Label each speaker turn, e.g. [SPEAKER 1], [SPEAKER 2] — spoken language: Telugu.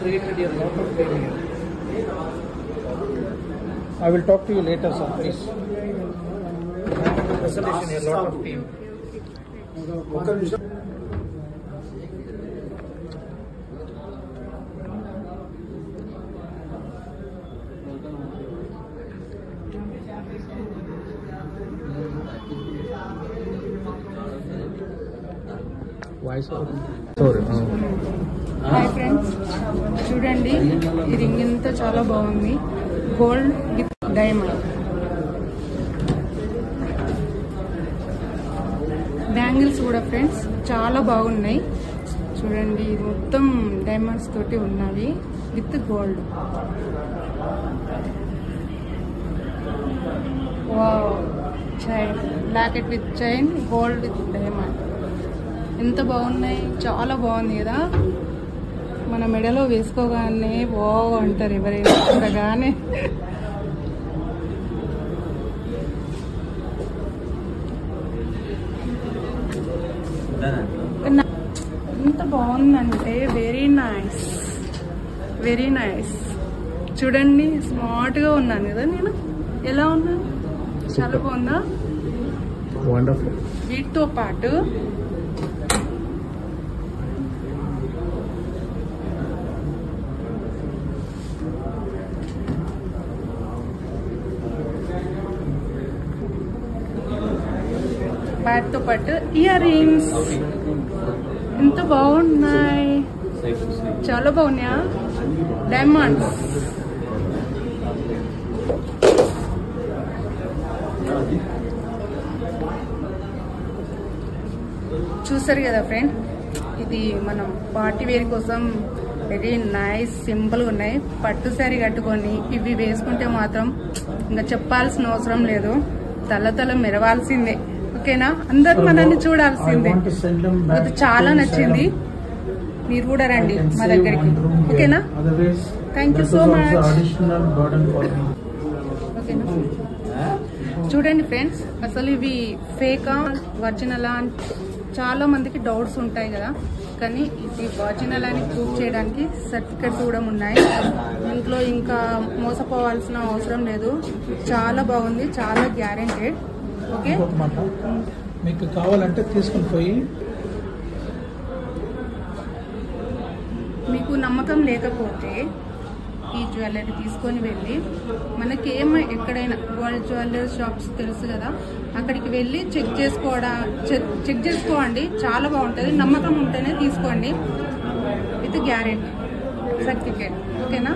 [SPEAKER 1] created a lot of pain here. I will talk to you later, sir, please. Resolution, a lot of pain. Voice over. Sorry.
[SPEAKER 2] Hi friends, చూడండి ఈ రింగ్ అంతా చాలా బాగుంది. Gold with diamond. బ్యాంగిల్స్ కూడా ఫ్రెండ్స్ చాలా బాగున్నాయి. చూడండి మొత్తం డైమండ్స్ తోటి ఉన్నవి with gold. Wow, chain, locket with chain, gold with diamond. ఎంత బాగున్నాయి, చాలా బాగుంది కదా. మన మెడలో వేసుకోగానే వావ్ అంటారు ఎవరైనా చూడగానే. ఎంత బాగుందంటే వెరీ నైస్, వెరీ నైస్. చూడండి స్మార్ట్ గా ఉన్నాను కదా నేను. ఎలా ఉన్నాను? చాలా బాగుందా?
[SPEAKER 1] వండర్ఫుల్.
[SPEAKER 2] వీటితో పాటు వాటితో పాటు ఇయర్ రింగ్స్ ఎంత బాగున్నాయి, చాలా బాగున్నాయా. డైమండ్స్ చూసారు కదా ఫ్రెండ్. ఇది మనం పార్టీ వేర్ కోసం వెరీ నైస్, సింపుల్ గా ఉన్నాయి. పట్టు శారీ కట్టుకొని ఇవి వేసుకుంటే మాత్రం ఇంకా చెప్పాల్సిన అవసరం లేదు. తల మెరవాల్సిందే. ఓకేనా? అందరు మనల్ని చూడాల్సిందే. అది చాలా నచ్చింది. మీరు కూడా రండి మా దగ్గరికి. ఓకేనా? Thank you so much. ఓకేనా? చూడండి ఫ్రెండ్స్, అసలు ఇవి ఫేకా ఒరిజినలా చాలా మందికి డౌట్స్ ఉంటాయి కదా. కానీ ఇది ఒరిజినల్ అని ప్రూవ్ చేయడానికి సర్టిఫికెట్స్ కూడా ఉన్నాయి. ఇంట్లో ఇంకా మోసపోవాల్సిన అవసరం లేదు. చాలా బాగుంది, చాలా గ్యారెంటెడ్. ఓకే,
[SPEAKER 1] మీకు కావాలంటే తీసుకుని పోయి,
[SPEAKER 2] మీకు నమ్మకం లేకపోతే ఈ జ్యువెలరీ తీసుకొని వెళ్ళి మనకి ఎక్కడైనా గోల్డ్ జ్యువెలరీ షాప్స్ తెలుసు కదా, అక్కడికి వెళ్ళి చెక్ చేసుకోండి. చాలా బాగుంటుంది. నమ్మకం ఉంటేనే తీసుకోండి విత్ గ్యారెంటీ సర్టిఫికేట్. ఓకేనా?